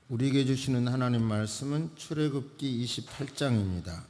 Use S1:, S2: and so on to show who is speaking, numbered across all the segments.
S1: 우리에게 주시는 하나님 말씀은 출애굽기 28장입니다.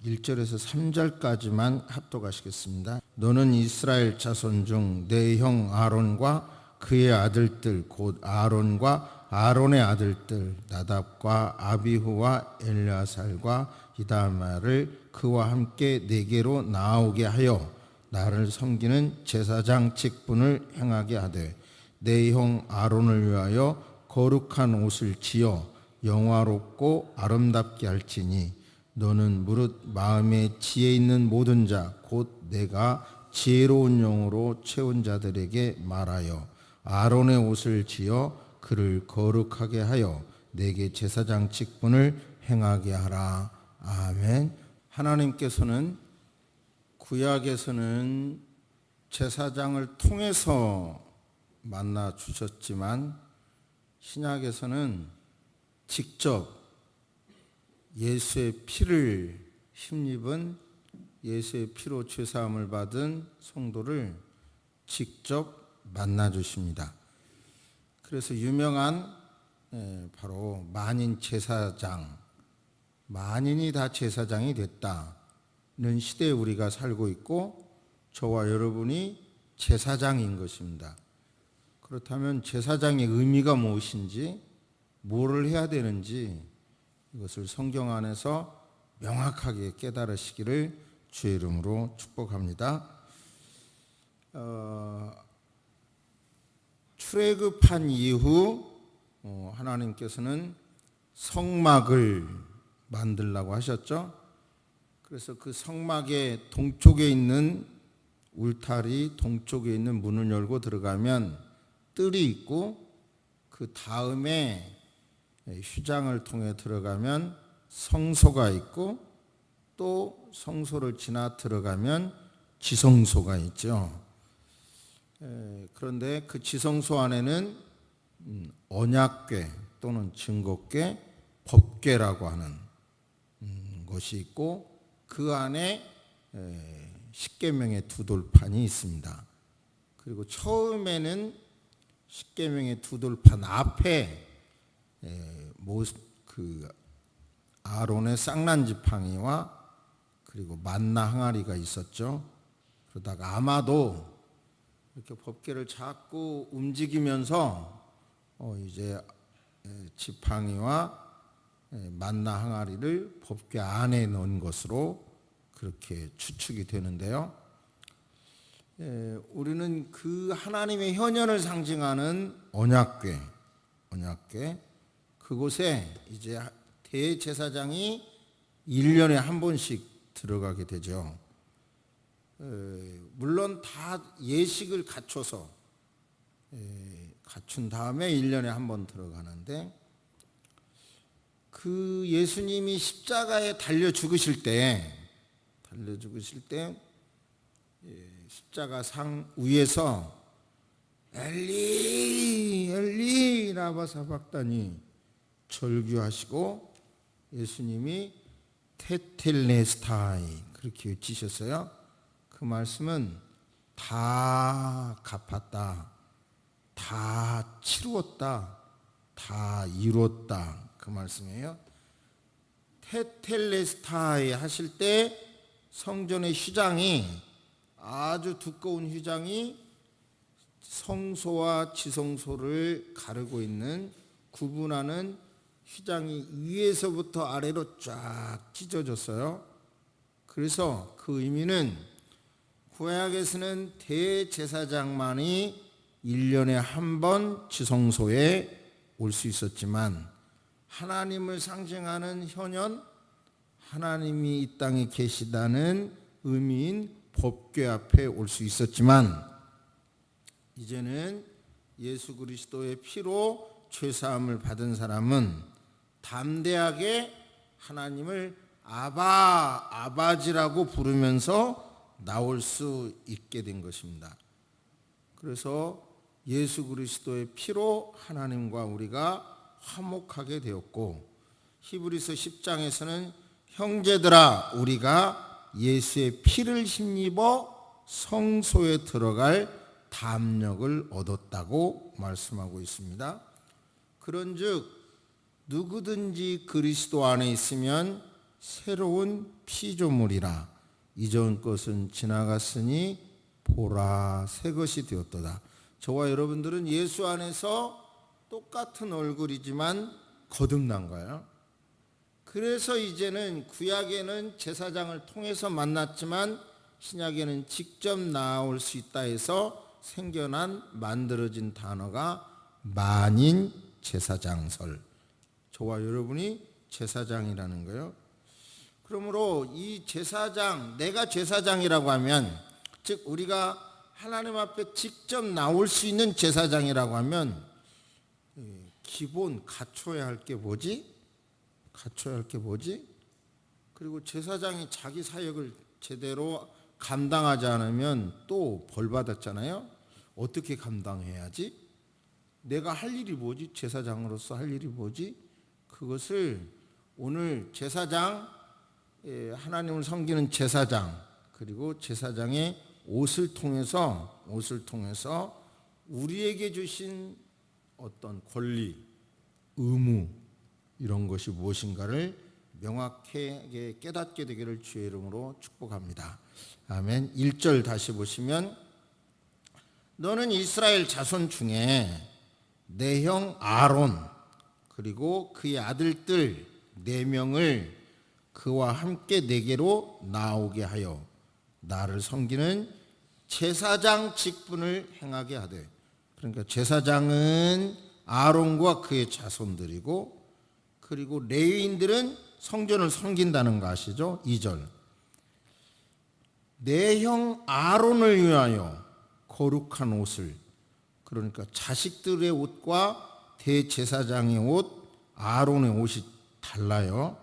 S1: 1절에서 3절까지만 합독하시겠습니다. 너는 이스라엘 자손 중 내 형 아론과 그의 아들들 곧 아론과 아론의 아들들 나답과 아비후와 엘르아살과 이다말을 그와 함께 내게로 나오게 하여 나를 섬기는 제사장 직분을 행하게 하되 내 형 아론을 위하여 거룩한 옷을 지어 영화롭고 아름답게 할지니 너는 무릇 마음에 지혜 있는 모든 자 곧 내가 지혜로운 영으로 채운 자들에게 말하여 아론의 옷을 지어 그를 거룩하게 하여 내게 제사장 직분을 행하게 하라. 아멘. 하나님께서는 구약에서는 제사장을 통해서 만나 주셨지만 신약에서는 직접 예수의 피를 힘입은 예수의 피로 죄사함을 받은 성도를 직접 만나 주십니다. 그래서 유명한 바로 만인 제사장, 만인이 다 제사장이 됐다는 시대에 우리가 살고 있고 저와 여러분이 제사장인 것입니다. 그렇다면 제사장의 의미가 무엇인지, 뭐를 해야 되는지 이것을 성경 안에서 명확하게 깨달으시기를 주의 이름으로 축복합니다. 출애굽한 이후 하나님께서는 성막을 만들라고 하셨죠. 그래서 그 성막의 동쪽에 있는 울타리, 동쪽에 있는 문을 열고 들어가면 뜰이 있고 그 다음에 휘장을 통해 들어가면 성소가 있고 또 성소를 지나 들어가면 지성소가 있죠. 그런데 그 지성소 안에는 언약궤 또는 증거궤, 법궤라고 하는 것이 있고 그 안에 십계명의 두 돌판이 있습니다. 그리고 처음에는 십계명의 두 돌판 앞에 그 아론의 쌍난 지팡이와 그리고 만나 항아리가 있었죠. 그러다가 아마도 이렇게 법궤를 자꾸 움직이면서 이제 지팡이와 만나 항아리를 법궤 안에 넣은 것으로 그렇게 추측이 되는데요. 우리는 그 하나님의 현현을 상징하는 언약궤 그곳에 이제 대제사장이 1년에 한 번씩 들어가게 되죠. 물론 다 예식을 갖춰서 갖춘 다음에 1년에 한 번 들어가는데 그 예수님이 십자가에 달려 죽으실 때 십자가 상 위에서 엘리 엘리 라마 사박다니 절규하시고 예수님이 테텔레스타이 그렇게 외치셨어요. 그 말씀은 다 갚았다, 다 치루었다, 다 이루었다 그 말씀이에요. 테텔레스타이 하실 때 성전의 휘장이 아주 두꺼운 휘장이 성소와 지성소를 가르고 있는 구분하는 휘장이 위에서부터 아래로 쫙 찢어졌어요. 그래서 그 의미는 구약에서는 대제사장만이 1년에 한 번 지성소에 올 수 있었지만 하나님을 상징하는 현현, 하나님이 이 땅에 계시다는 의미인 법궤 앞에 올 수 있었지만 이제는 예수 그리스도의 피로 죄사함을 받은 사람은 담대하게 하나님을 아바지라고 부르면서 나올 수 있게 된 것입니다. 그래서 예수 그리스도의 피로 하나님과 우리가 화목하게 되었고 히브리서 10장에서는 형제들아 우리가 예수의 피를 힘입어 성소에 들어갈 담력을 얻었다고 말씀하고 있습니다. 그런즉 누구든지 그리스도 안에 있으면 새로운 피조물이라. 이전 것은 지나갔으니 보라 새 것이 되었도다. 저와 여러분들은 예수 안에서 똑같은 얼굴이지만 거듭난 거예요. 그래서 이제는 구약에는 제사장을 통해서 만났지만 신약에는 직접 나올 수 있다 해서 생겨난 만들어진 단어가 만인 제사장설. 저와 여러분이 제사장이라는 거예요. 그러므로 이 제사장, 내가 제사장이라고 하면, 즉 우리가 하나님 앞에 직접 나올 수 있는 제사장이라고 하면 기본 갖춰야 할 게 뭐지? 그리고 제사장이 자기 사역을 제대로 감당하지 않으면 또 벌 받았잖아요. 어떻게 감당해야지? 내가 할 일이 뭐지? 제사장으로서 할 일이 뭐지? 그것을 오늘 제사장, 하나님을 섬기는 제사장, 그리고 제사장의 옷을 통해서 우리에게 주신 어떤 권리, 의무, 이런 것이 무엇인가를 명확하게 깨닫게 되기를 주의 이름으로 축복합니다. 아멘. 1절 다시 보시면, 너는 이스라엘 자손 중에 내 형 아론 그리고 그의 아들들 4명을 그와 함께 내게로 나오게 하여 나를 섬기는 제사장 직분을 행하게 하되. 그러니까 제사장은 아론과 그의 자손들이고, 그리고 레위인들은 성전을 섬긴다는 거 아시죠? 2절, 내 형 아론을 위하여 거룩한 옷을, 그러니까 자식들의 옷과 대제사장의 옷, 아론의 옷이 달라요.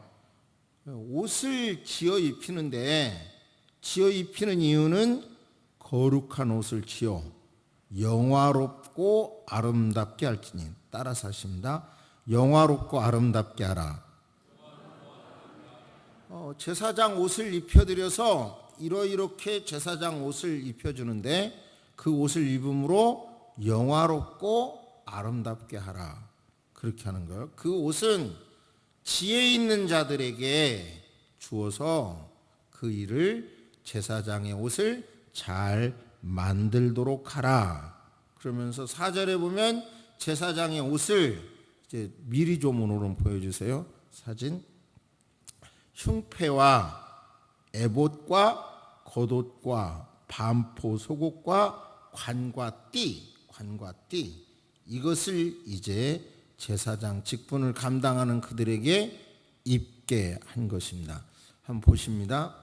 S1: 옷을 지어 입히는데, 지어 입히는 이유는 거룩한 옷을 지어 영화롭고 아름답게 할지니. 따라서 하십니다. 영화롭고 아름답게 하라. 제사장 옷을 입혀드려서 이렇게 제사장 옷을 입혀주는데, 그 옷을 입음으로 영화롭고 아름답게 하라. 그렇게 하는 거예요. 그 옷은 지혜 있는 자들에게 주어서 그 일을, 제사장의 옷을 잘 만들도록 하라. 그러면서 4절에 보면 제사장의 옷을 이제 미리 좀 오늘은 보여주세요. 사진. 흉패와 에봇과 겉옷과 반포 속옷과 관과 띠, 이것을 이제 제사장 직분을 감당하는 그들에게 입게 한 것입니다. 한번 보십니다.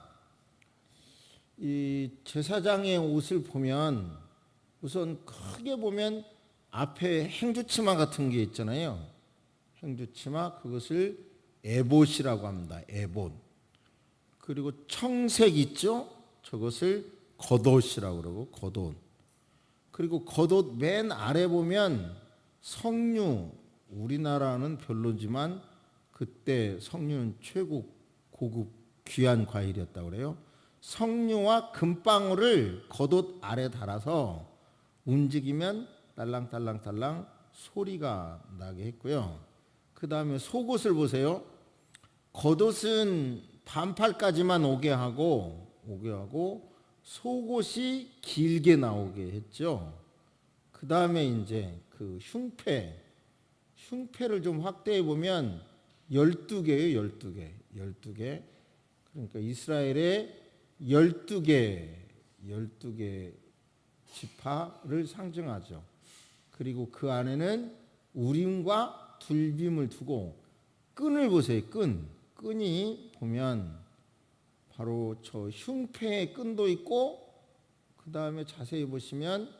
S1: 이 제사장의 옷을 보면 우선 크게 보면 앞에 행주치마 같은 게 있잖아요. 행주치마, 그것을 에봇이라고 합니다. 에봇. 그리고 청색 있죠? 저것을 겉옷이라고 그러고, 겉옷. 그리고 겉옷 맨 아래 보면 석류, 우리나라는 별로지만 그때 석류는 최고 고급 귀한 과일이었다고 그래요. 석류와 금방울을 겉옷 아래 달아서 움직이면 딸랑딸랑딸랑 소리가 나게 했고요. 그 다음에 속옷을 보세요. 겉옷은 반팔까지만 오게 하고 속옷이 길게 나오게 했죠. 그 다음에 이제 그 흉패를 좀 확대해 보면 12개예요. 12개. 그러니까 이스라엘의 12개 지파를 상징하죠. 그리고 그 안에는 우림과 둘빔을 두고, 끈을 보세요. 끈이 보면 바로 저 흉패의 끈도 있고, 그 다음에 자세히 보시면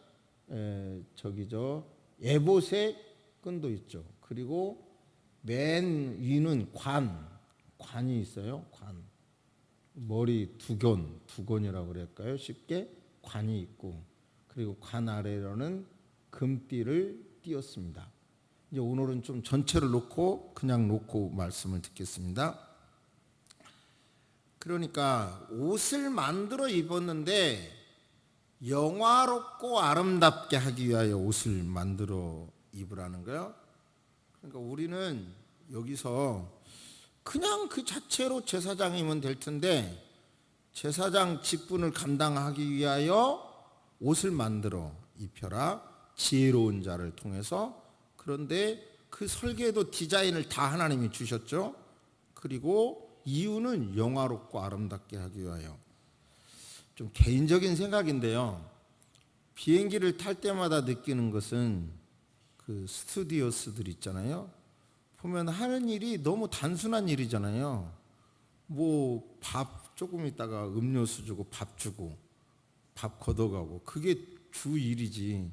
S1: 에봇의 끈도 있죠. 그리고 맨 위는 관이 있어요. 머리 두건이라고 그럴까요? 쉽게 관이 있고, 그리고 관 아래로는 금띠를 띄었습니다. 이제 오늘은 좀 전체를 그냥 놓고 말씀을 듣겠습니다. 그러니까 옷을 만들어 입었는데 영화롭고 아름답게 하기 위하여 옷을 만들어 입으라는 거예요. 그러니까 우리는 여기서 그냥 그 자체로 제사장이면 될 텐데 제사장 직분을 감당하기 위하여 옷을 만들어 입혀라 지혜로운 자를 통해서. 그런데 그 설계도 디자인을 다 하나님이 주셨죠. 그리고 이유는 영화롭고 아름답게 하기 위하여. 좀 개인적인 생각인데요, 비행기를 탈 때마다 느끼는 것은 그 스튜디오스들 있잖아요. 보면 하는 일이 너무 단순한 일이잖아요. 뭐 밥 조금 있다가 음료수 주고 밥 주고 밥 걷어가고 그게 주 일이지.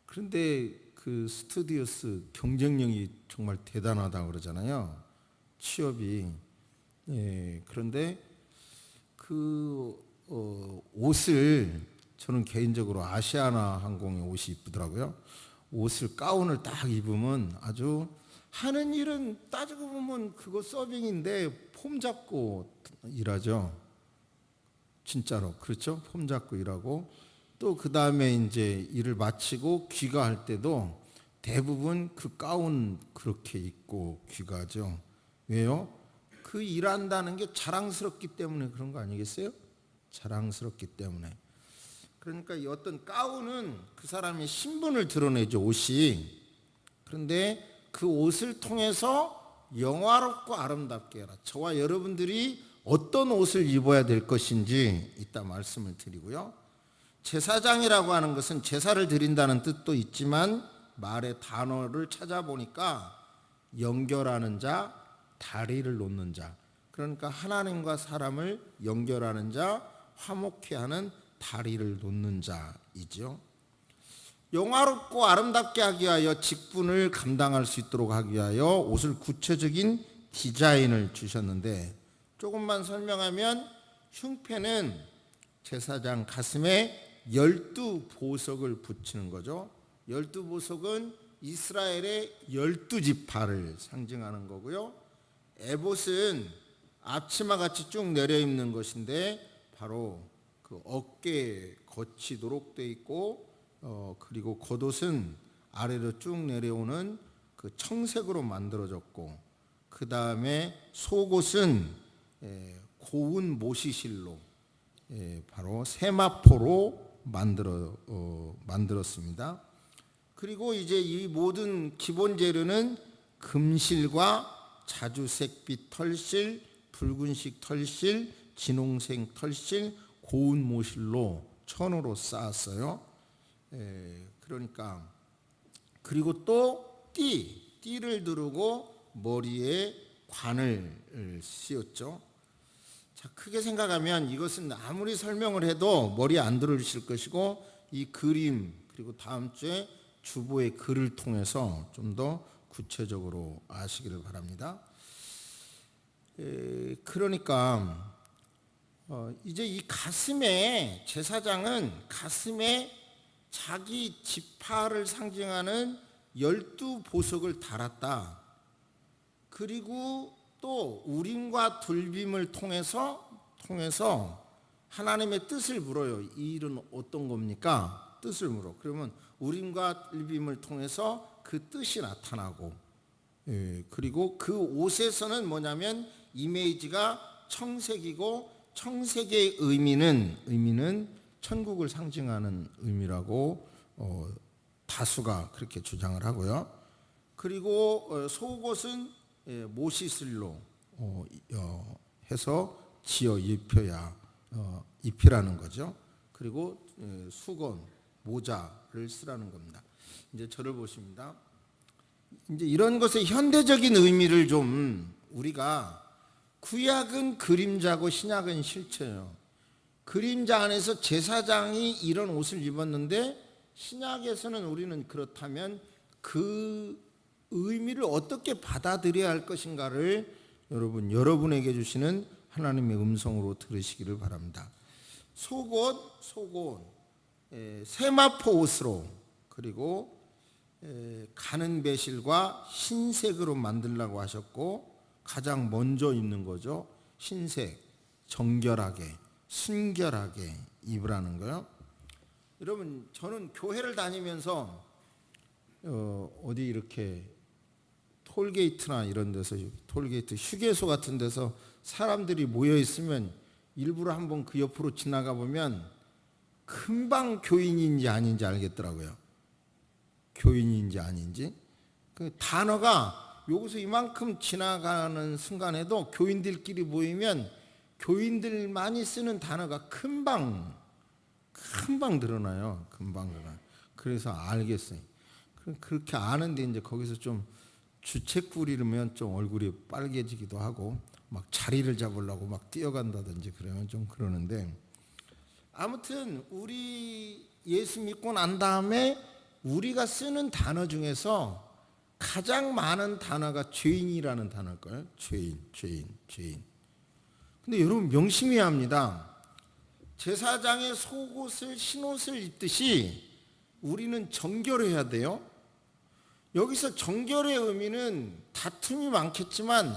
S1: 그런데 그 스튜디오스 경쟁력이 정말 대단하다 그러잖아요, 취업이. 예, 그런데 그 옷을 저는 개인적으로 아시아나 항공의 옷이 이쁘더라고요. 옷을 가운을 딱 입으면 아주 하는 일은 따지고 보면 그거 서빙인데 폼 잡고 일하죠. 진짜로 그렇죠. 폼 잡고 일하고 또 그 다음에 이제 일을 마치고 귀가할 때도 대부분 그 가운 그렇게 입고 귀가하죠. 왜요? 그 일한다는 게 자랑스럽기 때문에 그런 거 아니겠어요? 자랑스럽기 때문에. 그러니까 이 어떤 가운은 그 사람의 신분을 드러내죠, 옷이. 그런데 그 옷을 통해서 영화롭고 아름답게 해라. 저와 여러분들이 어떤 옷을 입어야 될 것인지 이따 말씀을 드리고요. 제사장이라고 하는 것은 제사를 드린다는 뜻도 있지만 말의 단어를 찾아보니까 연결하는 자, 다리를 놓는 자. 그러니까 하나님과 사람을 연결하는 자, 화목케 하는 다리를 놓는 자이죠. 영화롭고 아름답게 하기 위하여 직분을 감당할 수 있도록 하기 위하여 옷을 구체적인 디자인을 주셨는데, 조금만 설명하면 흉패는 제사장 가슴에 12보석을 붙이는 거죠. 12보석은 이스라엘의 12지파를 상징하는 거고요. 에봇은 앞치마 같이 쭉 내려 입는 것인데 바로 그 어깨에 거치도록 돼 있고, 그리고 겉옷은 아래로 쭉 내려오는 그 청색으로 만들어졌고, 그 다음에 속옷은 고운 모시실로 바로 세마포로 만들었습니다. 그리고 이제 이 모든 기본 재료는 금실과 자주색빛 털실, 붉은색 털실, 진홍색 털실, 고운 모실로 천으로 쌓았어요. 그러니까 그리고 또 띠를 두르고 머리에 관을 씌웠죠. 자, 크게 생각하면 이것은 아무리 설명을 해도 머리에 안 들어주실 것이고, 이 그림 그리고 다음 주에 주보의 글을 통해서 좀 더 구체적으로 아시기를 바랍니다. 그러니까 이제 이 가슴에, 제사장은 가슴에 자기 지파를 상징하는 12보석을 달았다. 그리고 또 우림과 둘빔을 통해서 하나님의 뜻을 물어요. 이 일은 어떤 겁니까? 뜻을 물어. 그러면 우림과 둘빔을 통해서 그 뜻이 나타나고, 그리고 그 옷에서는 뭐냐면 이미지가 청색이고, 청색의 의미는 천국을 상징하는 의미라고 다수가 그렇게 주장을 하고요. 그리고 속옷은 모시슬로 해서 지어 입히라는 거죠. 그리고 수건, 모자를 쓰라는 겁니다. 이제 저를 보십니다. 이제 이런 것의 현대적인 의미를 좀 우리가, 구약은 그림자고 신약은 실체예요. 그림자 안에서 제사장이 이런 옷을 입었는데, 신약에서는 우리는 그렇다면 그 의미를 어떻게 받아들여야 할 것인가를 여러분에게 주시는 하나님의 음성으로 들으시기를 바랍니다. 속옷 세마포 옷으로, 그리고 가는 배실과 흰색으로 만들라고 하셨고, 가장 먼저 입는 거죠. 흰색, 정결하게, 순결하게 입으라는 거요. 여러분, 저는 교회를 다니면서 어디 이렇게 톨게이트나 이런 데서, 톨게이트 휴게소 같은 데서 사람들이 모여 있으면 일부러 한번 그 옆으로 지나가 보면 금방 교인인지 아닌지 알겠더라고요. 교인인지 아닌지. 그 단어가 여기서 이만큼 지나가는 순간에도 교인들끼리 모이면 교인들 많이 쓰는 단어가 금방 드러나요. 금방 드러나요. 그래서 알겠어요. 그렇게 아는데 이제 거기서 좀 주책 부리면 좀 얼굴이 빨개지기도 하고 막 자리를 잡으려고 막 뛰어간다든지 그러면 좀 그러는데, 아무튼 우리 예수 믿고 난 다음에 우리가 쓰는 단어 중에서 가장 많은 단어가 죄인이라는 단어일까요? 죄인. 근데 여러분 명심해야 합니다. 제사장의 속옷을 흰옷을 입듯이 우리는 정결해야 돼요. 여기서 정결의 의미는 다툼이 많겠지만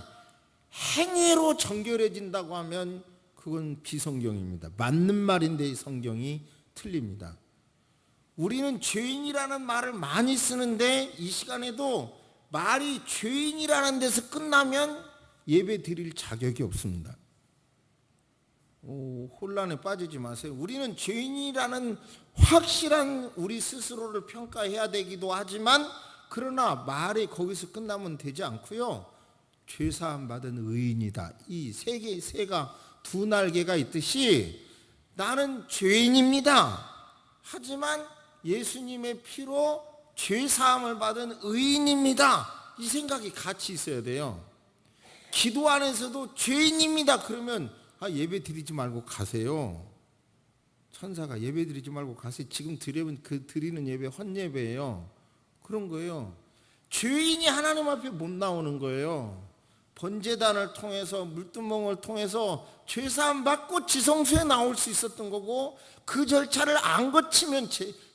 S1: 행위로 정결해진다고 하면 그건 비성경입니다. 맞는 말인데 이 성경이 틀립니다. 우리는 죄인이라는 말을 많이 쓰는데 이 시간에도 말이 죄인이라는 데서 끝나면 예배 드릴 자격이 없습니다. 혼란에 빠지지 마세요. 우리는 죄인이라는 확실한 우리 스스로를 평가해야 되기도 하지만, 그러나 말이 거기서 끝나면 되지 않고요. 죄사함 받은 의인이다. 이 새가 두 날개가 있듯이 나는 죄인입니다. 하지만 예수님의 피로 죄사함을 받은 의인입니다. 이 생각이 같이 있어야 돼요. 기도 안에서도 죄인입니다. 그러면 예배 드리지 말고 가세요. 천사가 예배 드리지 말고 가세요. 지금 드리는 예배 헛예배예요. 그런 거예요. 죄인이 하나님 앞에 못 나오는 거예요. 번제단을 통해서, 물두멍을 통해서 죄사함 받고 지성소에 나올 수 있었던 거고, 그 절차를 안 거치면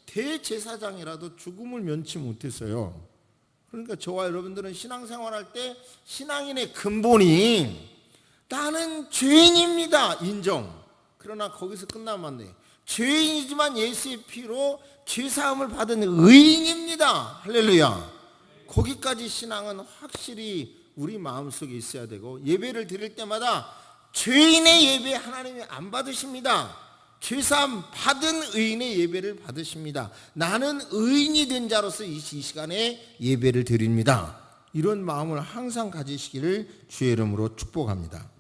S1: 대제사장이라도 죽음을 면치 못했어요. 그러니까 저와 여러분들은 신앙생활할 때 신앙인의 근본이 나는 죄인입니다. 인정. 그러나 거기서 끝나면 안 돼요. 죄인이지만 예수의 피로 죄사함을 받은 의인입니다. 할렐루야. 거기까지 신앙은 확실히 우리 마음속에 있어야 되고, 예배를 드릴 때마다 죄인의 예배 하나님이 안 받으십니다. 죄사함 받은 의인의 예배를 받으십니다. 나는 의인이 된 자로서 이 시간에 예배를 드립니다. 이런 마음을 항상 가지시기를 주의 이름으로 축복합니다.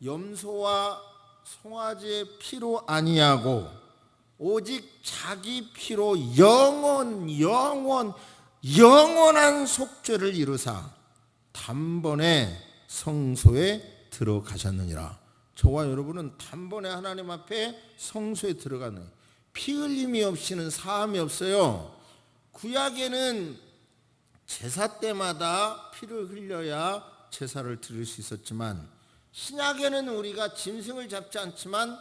S1: 염소와 송아지의 피로 아니하고 오직 자기 피로 영원한 속죄를 이루사 단번에 성소에 들어가셨느니라. 저와 여러분은 단번에 하나님 앞에 성소에 들어가는, 피 흘림이 없이는 사함이 없어요. 구약에는 제사 때마다 피를 흘려야 제사를 드릴 수 있었지만, 신약에는 우리가 짐승을 잡지 않지만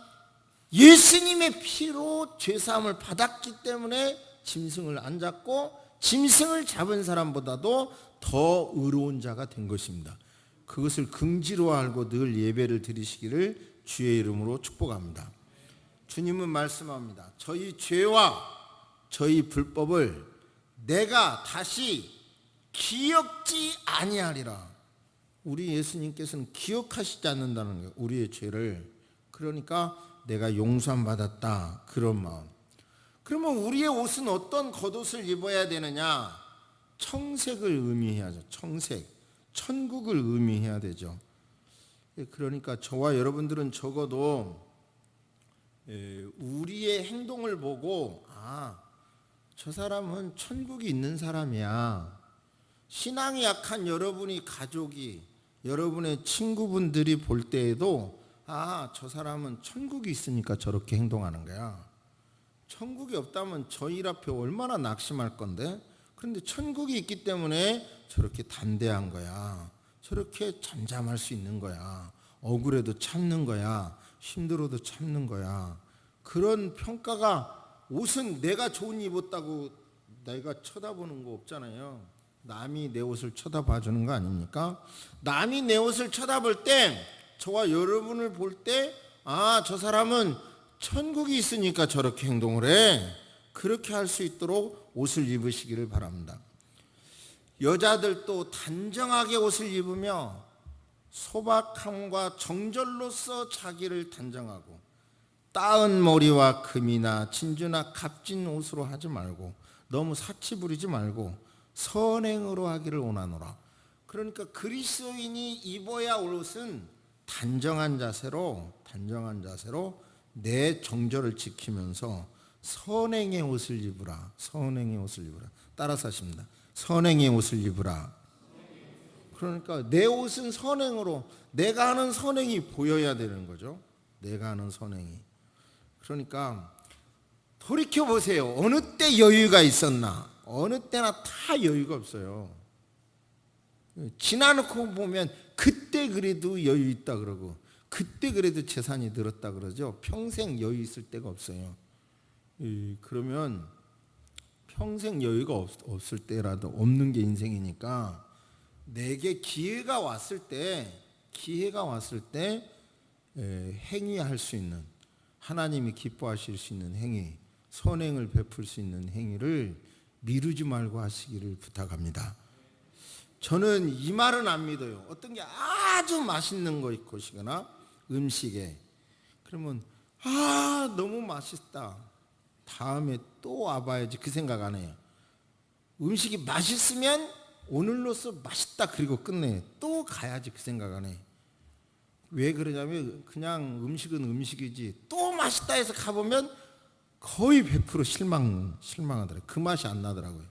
S1: 예수님의 피로 죄사함을 받았기 때문에 짐승을 안 잡고 짐승을 잡은 사람보다도 더 의로운 자가 된 것입니다. 그것을 긍지로 알고 늘 예배를 드리시기를 주의 이름으로 축복합니다. 주님은 말씀합니다. 저희 죄와 저희 불법을 내가 다시 기억지 아니하리라. 우리 예수님께서는 기억하시지 않는다는 거예요. 우리의 죄를. 그러니까 내가 용서함 받았다, 그런 마음. 그러면 우리의 옷은 어떤 겉옷을 입어야 되느냐? 청색을 의미해야죠. 청색, 천국을 의미해야 되죠. 그러니까 저와 여러분들은 적어도 우리의 행동을 보고 저 사람은 천국이 있는 사람이야. 신앙이 약한 여러분이, 가족이, 여러분의 친구분들이 볼 때에도 저 사람은 천국이 있으니까 저렇게 행동하는 거야. 천국이 없다면 저 일 앞에 얼마나 낙심할 건데, 그런데 천국이 있기 때문에 저렇게 담대한 거야. 저렇게 잠잠할 수 있는 거야. 억울해도 참는 거야. 힘들어도 참는 거야. 그런 평가가, 옷은 내가 좋은 옷 입었다고 내가 쳐다보는 거 없잖아요. 남이 내 옷을 쳐다봐 주는 거 아닙니까? 남이 내 옷을 쳐다볼 때, 저와 여러분을 볼 때, 저 사람은 천국이 있으니까 저렇게 행동을 해. 그렇게 할 수 있도록 옷을 입으시기를 바랍니다. 여자들도 단정하게 옷을 입으며 소박함과 정절로서 자기를 단정하고 따은 머리와 금이나 진주나 값진 옷으로 하지 말고 너무 사치 부리지 말고 선행으로 하기를 원하노라. 그러니까 그리스도인이 입어야 할 옷은 단정한 자세로 내 정절을 지키면서 선행의 옷을 입으라. 선행의 옷을 입으라. 따라서 하십니다. 선행의 옷을 입으라. 그러니까 내 옷은 선행으로, 내가 하는 선행이 보여야 되는 거죠. 내가 하는 선행이. 그러니까 돌이켜 보세요. 어느 때 여유가 있었나? 어느 때나 다 여유가 없어요. 지나놓고 보면 그때 그래도 여유 있다 그러고 그때 그래도 재산이 늘었다 그러죠. 평생 여유 있을 때가 없어요. 그러면 평생 여유가 없을 때라도 없는 게 인생이니까 내게 기회가 왔을 때 행위할 수 있는, 하나님이 기뻐하실 수 있는 행위, 선행을 베풀 수 있는 행위를 미루지 말고 하시기를 부탁합니다. 저는 이 말은 안 믿어요. 어떤 게 아주 맛있는 것이거나 음식에 그러면 너무 맛있다, 다음에 또 와봐야지, 그 생각 안 해요. 음식이 맛있으면 오늘로써 맛있다 그리고 끝내. 또 가야지, 그 생각 안 해. 왜 그러냐면 그냥 음식은 음식이지 또 맛있다 해서 가보면 거의 100% 실망하더라고요. 그 맛이 안 나더라고요.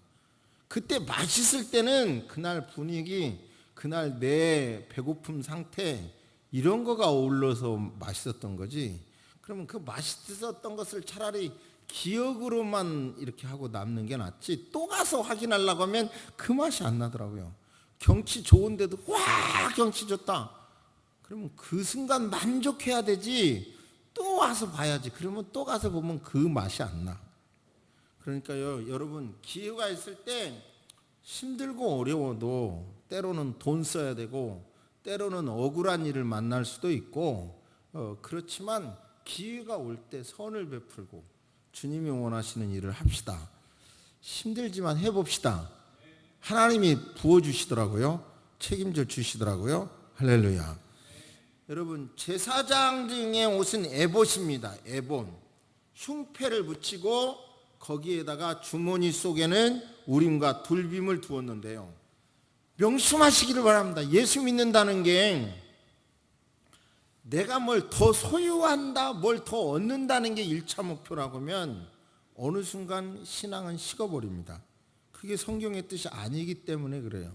S1: 그때 맛있을 때는 그날 분위기, 그날 내 배고픔 상태 이런 거가 어울러서 맛있었던 거지. 그러면 그 맛있었던 것을 차라리 기억으로만 이렇게 하고 남는 게 낫지, 또 가서 확인하려고 하면 그 맛이 안 나더라고요. 경치 좋은데도 와 경치 좋다 그러면 그 순간 만족해야 되지, 또 와서 봐야지. 그러면 또 가서 보면 그 맛이 안 나. 그러니까요, 여러분, 기회가 있을 때 힘들고 어려워도 때로는 돈 써야 되고 때로는 억울한 일을 만날 수도 있고 그렇지만 기회가 올 때 선을 베풀고 주님이 원하시는 일을 합시다. 힘들지만 해봅시다. 하나님이 부어주시더라고요. 책임져 주시더라고요. 할렐루야. 여러분, 제사장 등의 옷은 에봇입니다. 에봇. 흉패를 붙이고 거기에다가 주머니 속에는 우림과 둘빔을 두었는데요. 명심하시기를 바랍니다. 예수 믿는다는 게 내가 뭘 더 소유한다, 뭘 더 얻는다는 게 1차 목표라고 하면 어느 순간 신앙은 식어버립니다. 그게 성경의 뜻이 아니기 때문에 그래요.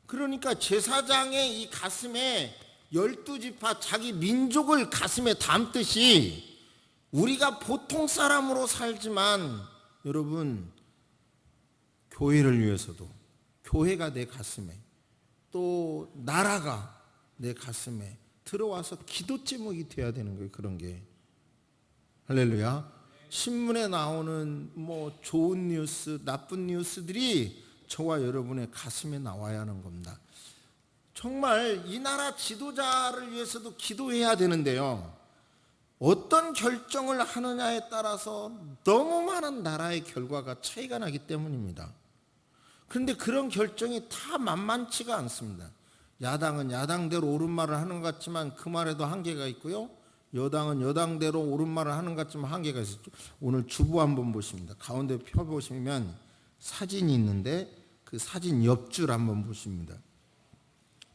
S1: 그러니까 제사장의 이 가슴에 12지파 자기 민족을 가슴에 담듯이 우리가 보통 사람으로 살지만 여러분, 교회를 위해서도, 교회가 내 가슴에, 또 나라가 내 가슴에 들어와서 기도 제목이 돼야 되는 거예요. 그런 게. 할렐루야. 신문에 나오는 뭐 좋은 뉴스, 나쁜 뉴스들이 저와 여러분의 가슴에 나와야 하는 겁니다. 정말 이 나라 지도자를 위해서도 기도해야 되는데요, 어떤 결정을 하느냐에 따라서 너무 많은 나라의 결과가 차이가 나기 때문입니다. 그런데 그런 결정이 다 만만치가 않습니다. 야당은 야당대로 옳은 말을 하는 것 같지만 그 말에도 한계가 있고요, 여당은 여당대로 옳은 말을 하는 것 같지만 한계가 있었죠. 오늘 주보 한번 보십니다. 가운데 펴보시면 사진이 있는데 그 사진 옆줄 한번 보십니다.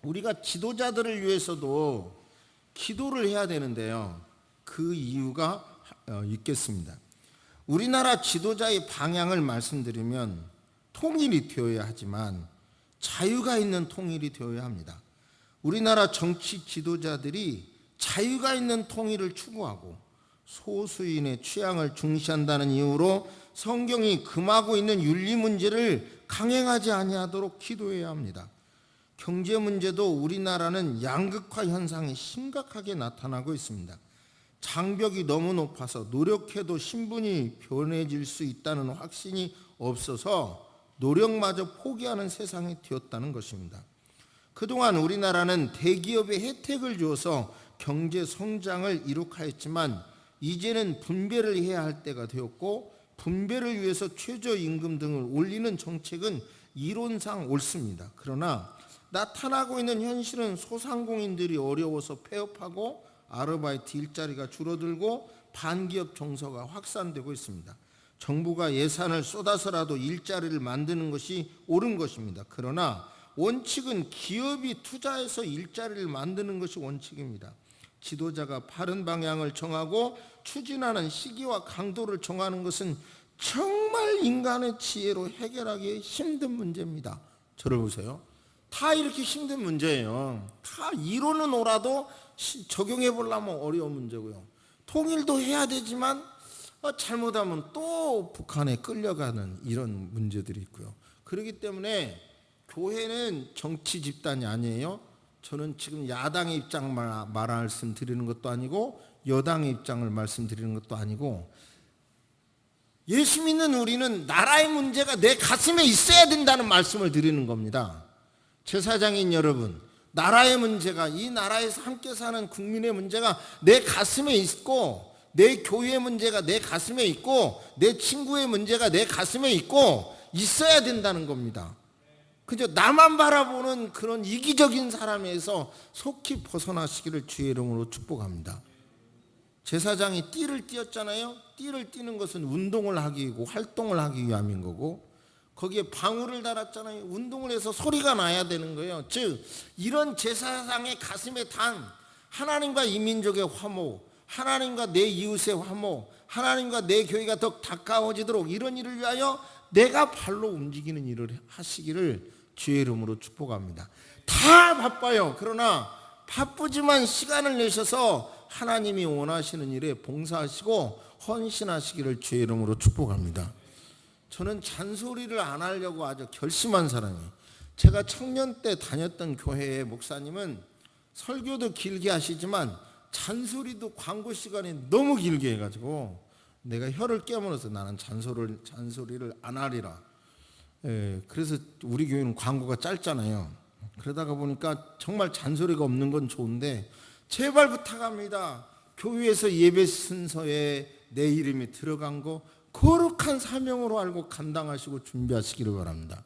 S1: 우리가 지도자들을 위해서도 기도를 해야 되는데요, 그 이유가 있겠습니다. 우리나라 지도자의 방향을 말씀드리면 통일이 되어야 하지만 자유가 있는 통일이 되어야 합니다. 우리나라 정치 지도자들이 자유가 있는 통일을 추구하고 소수인의 취향을 중시한다는 이유로 성경이 금하고 있는 윤리 문제를 강행하지 아니하도록 기도해야 합니다. 경제 문제도 우리나라는 양극화 현상이 심각하게 나타나고 있습니다. 장벽이 너무 높아서 노력해도 신분이 변해질 수 있다는 확신이 없어서 노력마저 포기하는 세상이 되었다는 것입니다. 그동안 우리나라는 대기업에 혜택을 주어서 경제 성장을 이룩하였지만 이제는 분배를 해야 할 때가 되었고, 분배를 위해서 최저임금 등을 올리는 정책은 이론상 옳습니다. 그러나 나타나고 있는 현실은 소상공인들이 어려워서 폐업하고 아르바이트 일자리가 줄어들고 반기업 정서가 확산되고 있습니다. 정부가 예산을 쏟아서라도 일자리를 만드는 것이 옳은 것입니다. 그러나 원칙은 기업이 투자해서 일자리를 만드는 것이 원칙입니다. 지도자가 바른 방향을 정하고 추진하는 시기와 강도를 정하는 것은 정말 인간의 지혜로 해결하기 힘든 문제입니다. 저를 보세요. 다 이렇게 힘든 문제예요. 다 이론은 옳아도 적용해 보려면 어려운 문제고요. 통일도 해야 되지만 잘못하면 또 북한에 끌려가는 이런 문제들이 있고요. 그렇기 때문에 교회는 정치 집단이 아니에요. 저는 지금 야당의 입장만 말씀드리는 것도 아니고 여당의 입장을 말씀드리는 것도 아니고, 예수 믿는 우리는 나라의 문제가 내 가슴에 있어야 된다는 말씀을 드리는 겁니다. 제사장인 여러분, 나라의 문제가, 이 나라에서 함께 사는 국민의 문제가 내 가슴에 있고, 내 교회의 문제가 내 가슴에 있고, 내 친구의 문제가 내 가슴에 있고 있어야 된다는 겁니다. 그저 나만 바라보는 그런 이기적인 사람에서 속히 벗어나시기를 주의 이름으로 축복합니다. 제사장이 띠를 띄었잖아요. 띠를 띠는 것은 운동을 하기 위고 활동을 하기 위함인 거고, 거기에 방울을 달았잖아요. 운동을 해서 소리가 나야 되는 거예요. 즉 이런 제사장의 가슴에 단 하나님과 이민족의 화목, 하나님과 내 이웃의 화목, 하나님과 내 교회가 더 가까워지도록 이런 일을 위하여 내가 발로 움직이는 일을 하시기를 주의 이름으로 축복합니다. 다 바빠요. 그러나 바쁘지만 시간을 내셔서 하나님이 원하시는 일에 봉사하시고 헌신하시기를 주의 이름으로 축복합니다. 저는 잔소리를 안 하려고 아주 결심한 사람이에요. 제가 청년 때 다녔던 교회의 목사님은 설교도 길게 하시지만 잔소리도 광고 시간이 너무 길게 해가지고 내가 혀를 깨물어서 나는 잔소리를 안 하리라. 그래서 우리 교회는 광고가 짧잖아요. 그러다가 보니까 정말 잔소리가 없는 건 좋은데 제발 부탁합니다. 교회에서 예배 순서에 내 이름이 들어간 거 거룩한 사명으로 알고 감당하시고 준비하시기를 바랍니다.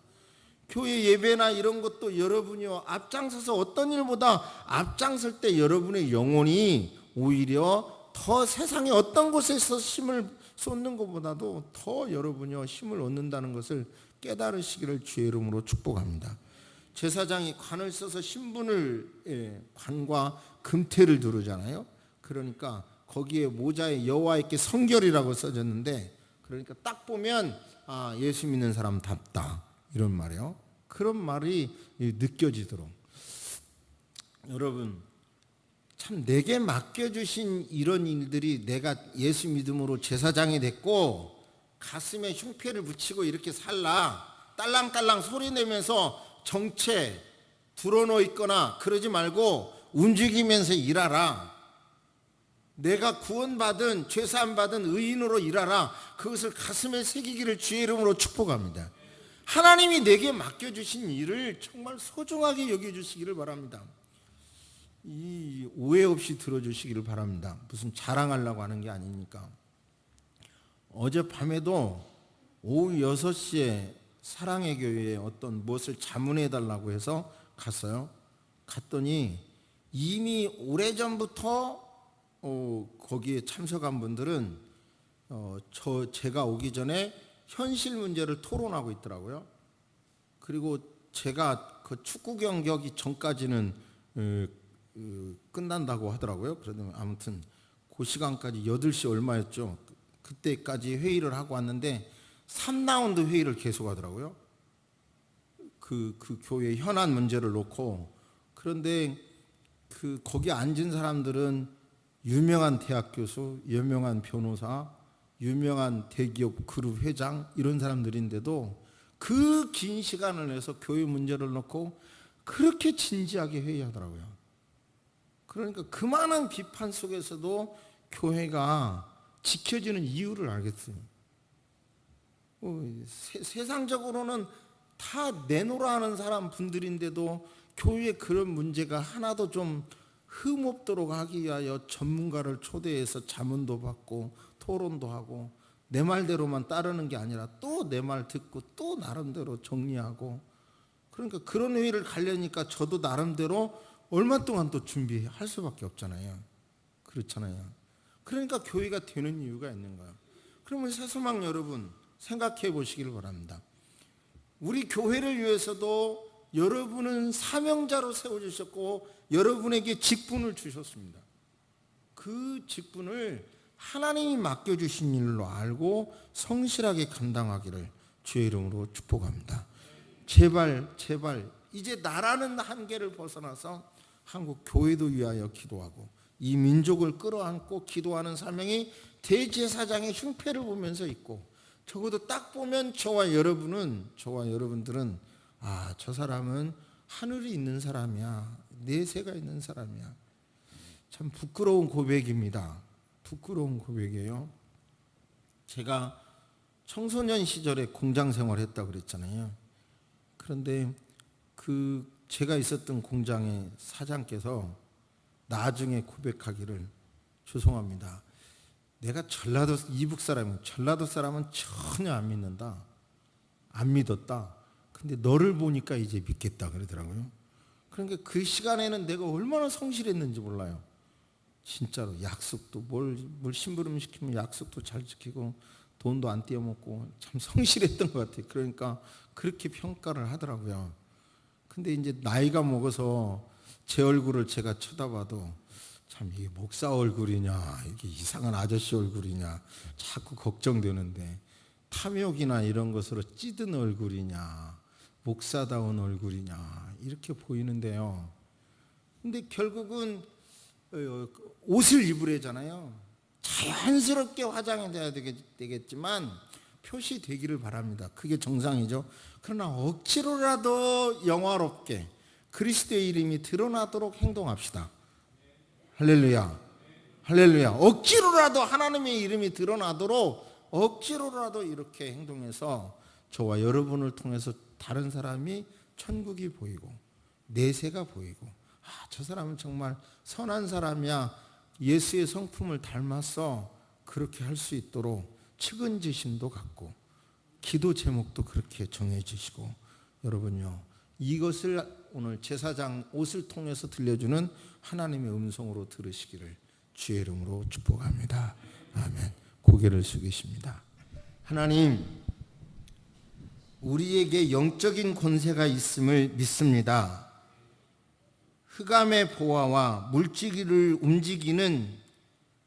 S1: 교회 예배나 이런 것도 여러분이요, 앞장서서 어떤 일보다 앞장설 때 여러분의 영혼이 오히려 더 세상의 어떤 곳에서 힘을 쏟는 것보다도 더 여러분이요 힘을 얻는다는 것을 깨달으시기를 주의 이름으로 축복합니다. 제사장이 관을 써서 신분을, 관과 금태를 두르잖아요. 그러니까 거기에 모자에 여호와께 성결이라고 써졌는데, 그러니까 딱 보면 예수 믿는 사람답다 이런 말이에요. 그런 말이 느껴지도록, 여러분 참 내게 맡겨주신 이런 일들이 내가 예수 믿음으로 제사장이 됐고 가슴에 흉패를 붙이고 이렇게 살라 딸랑딸랑 소리 내면서 정체 드러놓 있거나 그러지 말고 움직이면서 일하라. 내가 구원받은 죄사함받은 의인으로 일하라. 그것을 가슴에 새기기를 주의 이름으로 축복합니다. 하나님이 내게 맡겨주신 일을 정말 소중하게 여겨주시기를 바랍니다. 이 오해 없이 들어주시기를 바랍니다. 무슨 자랑하려고 하는 게 아니니까. 어젯밤에도 오후 6시에 사랑의 교회에 어떤 무엇을 자문해 달라고 해서 갔어요. 갔더니 이미 오래전부터 거기에 참석한 분들은 제가 오기 전에 현실 문제를 토론하고 있더라고요. 그리고 제가 그 축구 경기 전까지는 끝난다고 하더라고요. 그러면 아무튼 그 시간까지 8시 얼마였죠. 그때까지 회의를 하고 왔는데 3라운드 회의를 계속 하더라고요. 그 교회 현안 문제를 놓고. 그런데 거기 앉은 사람들은 유명한 대학 교수, 유명한 변호사, 유명한 대기업 그룹 회장 이런 사람들인데도 그 긴 시간을 내서 교회 문제를 놓고 그렇게 진지하게 회의하더라고요. 그러니까 그 많은 비판 속에서도 교회가 지켜지는 이유를 알겠어요. 세상적으로는 다 내놓으라 하는 사람 분들인데도 교회에 그런 문제가 하나도 좀 흠없도록 하기 위하여 전문가를 초대해서 자문도 받고 토론도 하고 내 말대로만 따르는 게 아니라 또 내 말 듣고 또 나름대로 정리하고, 그러니까 그런 회의를 가려니까 저도 나름대로 얼마 동안 또 준비할 수밖에 없잖아요. 그렇잖아요. 그러니까 교회가 되는 이유가 있는 거예요. 그러면 새소망 여러분 생각해 보시길 바랍니다. 우리 교회를 위해서도 여러분은 사명자로 세워주셨고 여러분에게 직분을 주셨습니다. 그 직분을 하나님이 맡겨주신 일로 알고 성실하게 감당하기를 주의 이름으로 축복합니다. 제발 이제 나라는 한계를 벗어나서 한국 교회도 위하여 기도하고 이 민족을 끌어안고 기도하는 사명이 대제사장의 흉패를 보면서 있고, 적어도 딱 보면 저와 여러분들은 저 사람은 하늘이 있는 사람이야, 내세가 있는 사람이야. 참 부끄러운 고백입니다. 부끄러운 고백이에요. 제가 청소년 시절에 공장 생활했다고 그랬잖아요. 그런데 제가 있었던 공장의 사장께서 나중에 고백하기를, 죄송합니다, 내가 이북 사람이면 전라도 사람은 전혀 안 믿는다, 안 믿었다, 근데 너를 보니까 이제 믿겠다 그러더라고요. 그러니까 그 시간에는 내가 얼마나 성실했는지 몰라요. 진짜로 약속도 뭘 심부름 시키면 약속도 잘 지키고 돈도 안 떼어먹고 참 성실했던 것 같아요. 그러니까 그렇게 평가를 하더라고요. 근데 이제 나이가 먹어서 제 얼굴을 제가 쳐다봐도 참 이게 목사 얼굴이냐, 이게 이상한 아저씨 얼굴이냐 자꾸 걱정되는데, 탐욕이나 이런 것으로 찌든 얼굴이냐, 목사다운 얼굴이냐 이렇게 보이는데요. 근데 결국은 옷을 입으래잖아요. 자연스럽게 화장이 돼야 되겠지만 표시되기를 바랍니다. 그게 정상이죠. 그러나 억지로라도 영화롭게 그리스도의 이름이 드러나도록 행동합시다. 할렐루야, 할렐루야. 억지로라도 하나님의 이름이 드러나도록 억지로라도 이렇게 행동해서 저와 여러분을 통해서 다른 사람이 천국이 보이고 내세가 보이고, 저 사람은 정말 선한 사람이야, 예수의 성품을 닮았어, 그렇게 할 수 있도록 측은지심도 갖고 기도 제목도 그렇게 정해 주시고, 여러분요, 이것을 오늘 제사장 옷을 통해서 들려주는 하나님의 음성으로 들으시기를 주의 이름으로 축복합니다. 아멘. 고개를 숙이십니다. 하나님, 우리에게 영적인 권세가 있음을 믿습니다. 흑암의 보화와 물질을 움직이는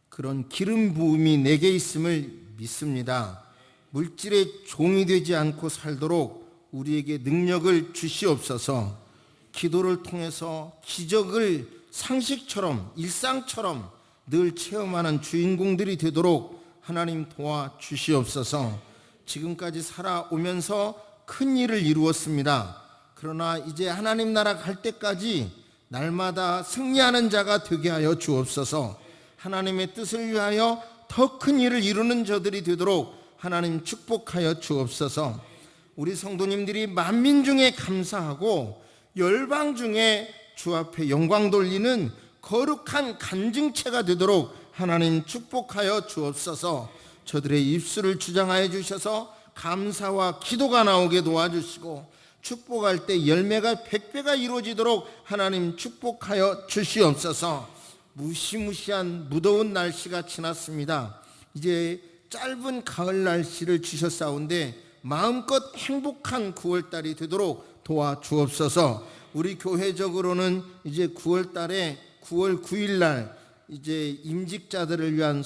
S1: 그런 기름 부음이 내게 있음을 믿습니다. 물질의 종이 되지 않고 살도록 우리에게 능력을 주시옵소서. 기도를 통해서 기적을 상식처럼 일상처럼 늘 체험하는 주인공들이 되도록 하나님 도와주시옵소서. 지금까지 살아오면서 큰 일을 이루었습니다. 그러나 이제 하나님 나라 갈 때까지 날마다 승리하는 자가 되게 하여 주옵소서. 하나님의 뜻을 위하여 더 큰 일을 이루는 저들이 되도록 하나님 축복하여 주옵소서. 우리 성도님들이 만민 중에 감사하고 열방 중에 주 앞에 영광 돌리는 거룩한 간증체가 되도록 하나님 축복하여 주옵소서. 저들의 입술을 주장하여 주셔서 감사와 기도가 나오게 도와주시고, 축복할 때 열매가 100배가 이루어지도록 하나님 축복하여 주시옵소서. 무시무시한 무더운 날씨가 지났습니다. 이제 짧은 가을 날씨를 주셨사온데 마음껏 행복한 9월달이 되도록 도와주옵소서. 우리 교회적으로는 이제 9월달에 9월 9일날 이제 임직자들을 위한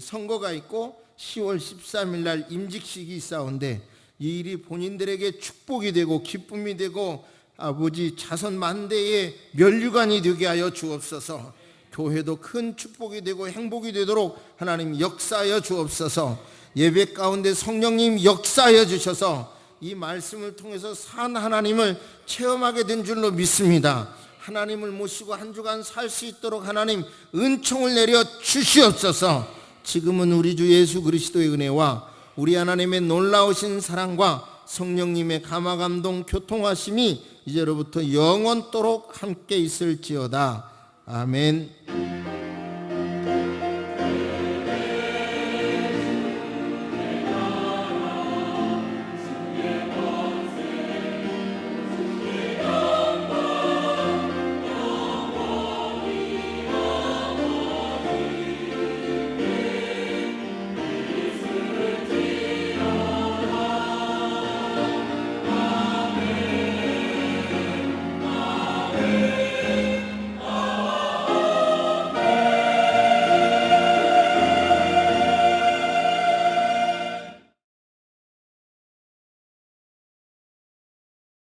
S1: 선거가 있고 10월 13일날 임직식이 있사온데, 이 일이 본인들에게 축복이 되고 기쁨이 되고 아버지 자손 만대의 면류관이 되게 하여 주옵소서. 교회도 큰 축복이 되고 행복이 되도록 하나님 역사하여 주옵소서. 예배 가운데 성령님 역사하여 주셔서 이 말씀을 통해서 산 하나님을 체험하게 된 줄로 믿습니다. 하나님을 모시고 한 주간 살 수 있도록 하나님 은총을 내려 주시옵소서. 지금은 우리 주 예수 그리스도의 은혜와 우리 하나님의 놀라우신 사랑과 성령님의 감화감동 교통하심이 이제로부터 영원토록 함께 있을지어다. 아멘.